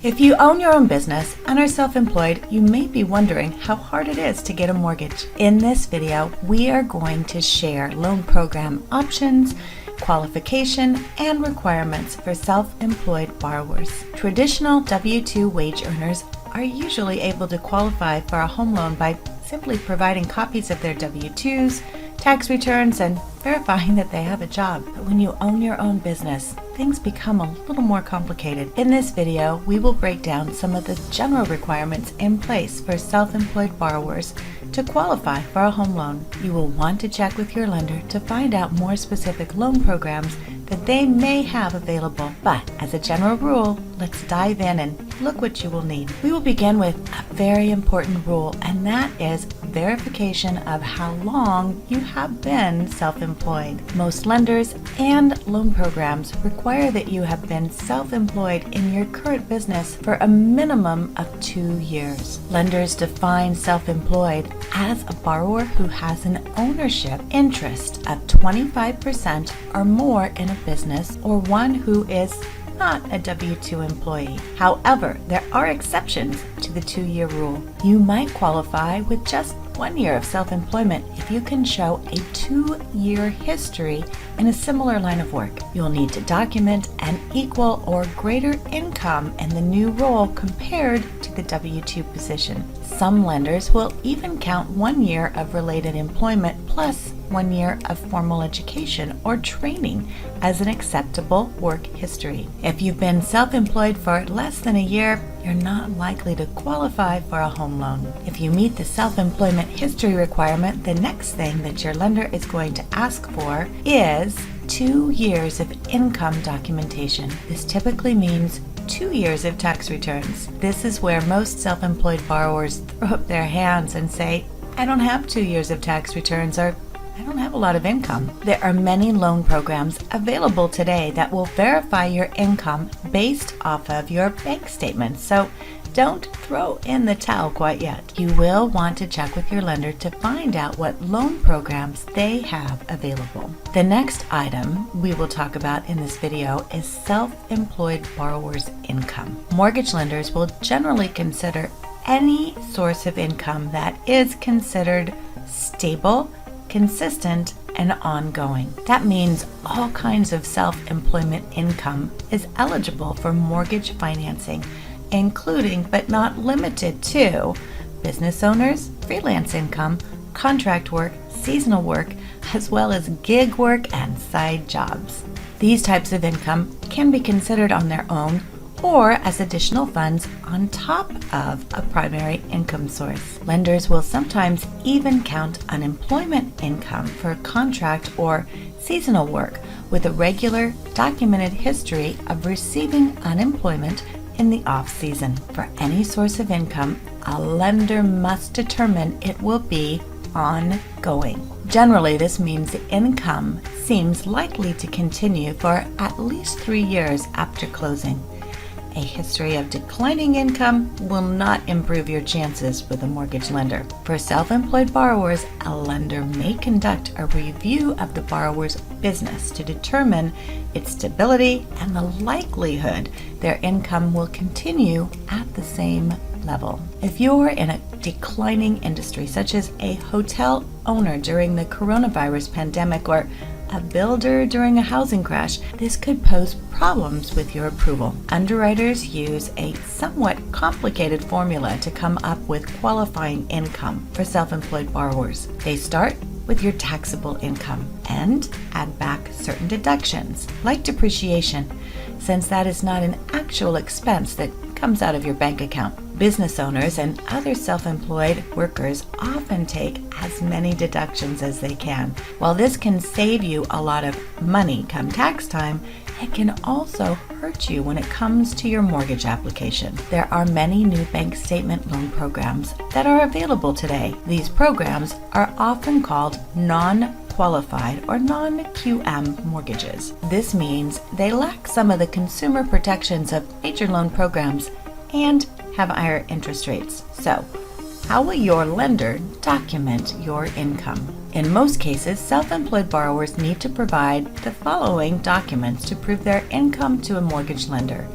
If you own your own business and are self-employed, you may be wondering how hard it is to get a mortgage. In this video, we are going to share loan program options, qualification, and requirements for self-employed borrowers. Traditional W-2 wage earners are usually able to qualify for a home loan by simply providing copies of their W-2s, tax returns, and verifying that they have a job. But when you own your own business, things become a little more complicated. In this video, we will break down some of the general requirements in place for self-employed borrowers to qualify for a home loan. You will want to check with your lender to find out more specific loan programs that they may have available. But as a general rule, let's dive in and look what you will need. We will begin with a very important rule, and that is verification of how long you have been self-employed. Most lenders and loan programs require that you have been self-employed in your current business for a minimum of 2 years. Lenders define self-employed as a borrower who has an ownership interest of 25% or more in a business, or one who is not a W-2 employee. However, there are exceptions to the 2-year rule. You might qualify with just 1 year of self-employment if you can show a 2-year history in a similar line of work. You'll need to document an equal or greater income in the new role compared to the W-2 position. Some lenders will even count 1 year of related employment plus 1 year of formal education or training as an acceptable work history. If you've been self-employed for less than a year, you're not likely to qualify for a home loan. If you meet the self-employment history requirement, the next thing that your lender is going to ask for is 2 years of income documentation. This typically means 2 years of tax returns. This is where most self-employed borrowers throw up their hands and say, I don't have 2 years of tax returns, or I don't have a lot of income. There are many loan programs available today that will verify your income based off of your bank statements, so don't throw in the towel quite yet. You will want to check with your lender to find out what loan programs they have available. The next item we will talk about in this video is self-employed borrowers' income. Mortgage lenders will generally consider any source of income that is considered stable, consistent, and ongoing. That means all kinds of self-employment income is eligible for mortgage financing, including but not limited to business owners, freelance income, contract work, seasonal work, as well as gig work and side jobs. These types of income can be considered on their own or as additional funds on top of a primary income source. Lenders will sometimes even count unemployment income for contract or seasonal work with a regular documented history of receiving unemployment in the off-season. For any source of income, a lender must determine it will be ongoing. Generally, this means the income seems likely to continue for at least 3 years after closing. A history of declining income will not improve your chances with a mortgage lender. For self-employed borrowers, a lender may conduct a review of the borrower's business to determine its stability and the likelihood their income will continue at the same level. If you're in a declining industry, such as a hotel owner during the coronavirus pandemic or a builder during a housing crash, this could pose problems with your approval. Underwriters use a somewhat complicated formula to come up with qualifying income for self-employed borrowers. They start with your taxable income and add back certain deductions, like depreciation, since that is not an actual expense that comes out of your bank account. Business owners and other self-employed workers often take as many deductions as they can. While this can save you a lot of money come tax time, it can also hurt you when it comes to your mortgage application. There are many new bank statement loan programs that are available today. These programs are often called non-qualified or non-QM mortgages. This means they lack some of the consumer protections of major loan programs and have higher interest rates. So, how will your lender document your income? In most cases, self-employed borrowers need to provide the following documents to prove their income to a mortgage lender: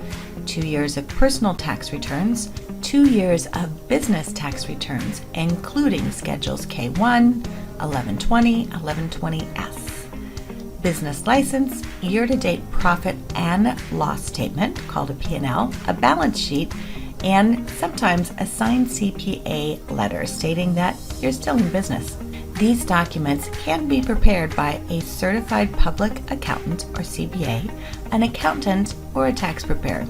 2 years of personal tax returns, 2 years of business tax returns, including Schedules K1, 1120, 1120S, business license, year-to-date profit and loss statement, called a P&L, a balance sheet, and sometimes a signed CPA letter stating that you're still in business. These documents can be prepared by a certified public accountant or CPA, an accountant, or a tax preparer.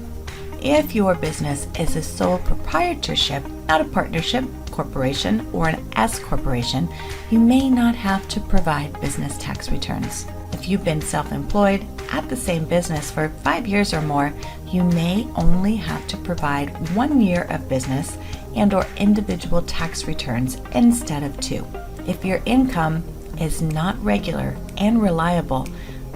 If your business is a sole proprietorship, not a partnership, corporation, or an S corporation, you may not have to provide business tax returns. If you've been self-employed at the same business for 5 years or more, you may only have to provide 1 year of business and/or individual tax returns instead of 2. If your income is not regular and reliable,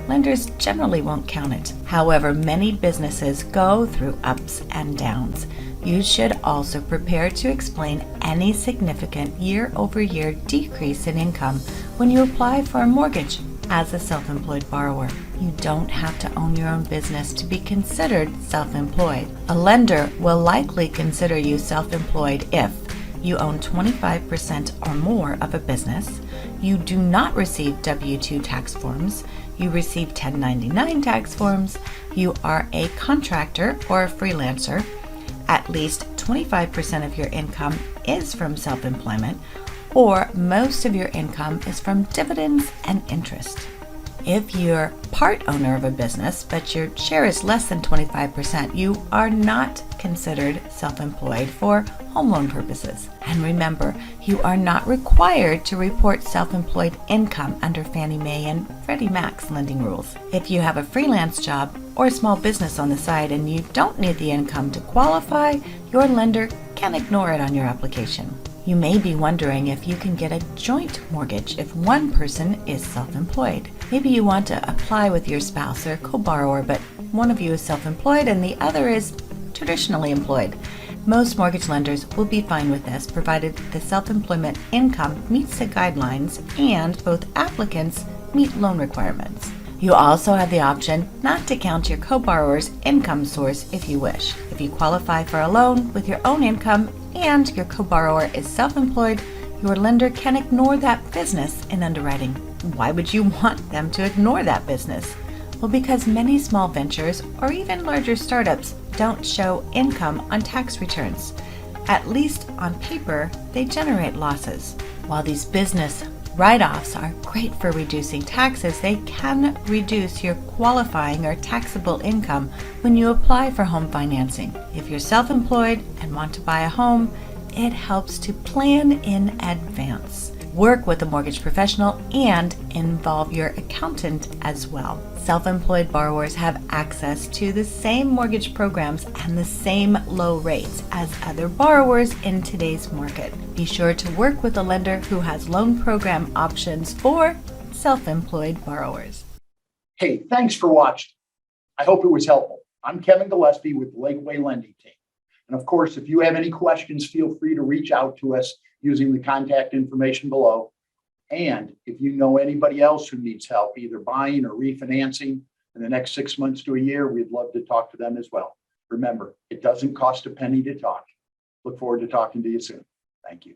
lenders generally won't count it. However, many businesses go through ups and downs. You should also prepare to explain any significant year-over-year decrease in income when you apply for a mortgage as a self-employed borrower. You don't have to own your own business to be considered self-employed. A lender will likely consider you self-employed if you own 25% or more of a business, you do not receive W-2 tax forms, you receive 1099 tax forms, you are a contractor or a freelancer, at least 25% of your income is from self-employment, or most of your income is from dividends and interest. If you're part owner of a business, but your share is less than 25%, you are not considered self-employed for home loan purposes. And remember, you are not required to report self-employed income under Fannie Mae and Freddie Mac's lending rules. If you have a freelance job or a small business on the side and you don't need the income to qualify, your lender can ignore it on your application. You may be wondering if you can get a joint mortgage if one person is self-employed. Maybe you want to apply with your spouse or co-borrower, but one of you is self-employed and the other is traditionally employed. Most mortgage lenders will be fine with this, provided the self-employment income meets the guidelines and both applicants meet loan requirements. You also have the option not to count your co-borrower's income source if you wish. If you qualify for a loan with your own income and your co-borrower is self-employed, your lender can ignore that business in underwriting. Why would you want them to ignore that business? Well, because many small ventures or even larger startups don't show income on tax returns. At least on paper, they generate losses. While these business write-offs are great for reducing taxes, they can reduce your qualifying or taxable income when you apply for home financing. If you're self-employed and want to buy a home, it helps to plan in advance. Work with a mortgage professional and involve your accountant as well. Self-employed borrowers have access to the same mortgage programs and the same low rates as other borrowers in today's market. Be sure to work with a lender who has loan program options for self-employed borrowers. Hey, thanks for watching. I hope it was helpful. I'm Kevin Gillespie with the Lakeway Lending team. And of course, if you have any questions, feel free to reach out to us using the contact information below. And if you know anybody else who needs help, either buying or refinancing in the next 6 months to a year, we'd love to talk to them as well. Remember, it doesn't cost a penny to talk. Look forward to talking to you soon. Thank you.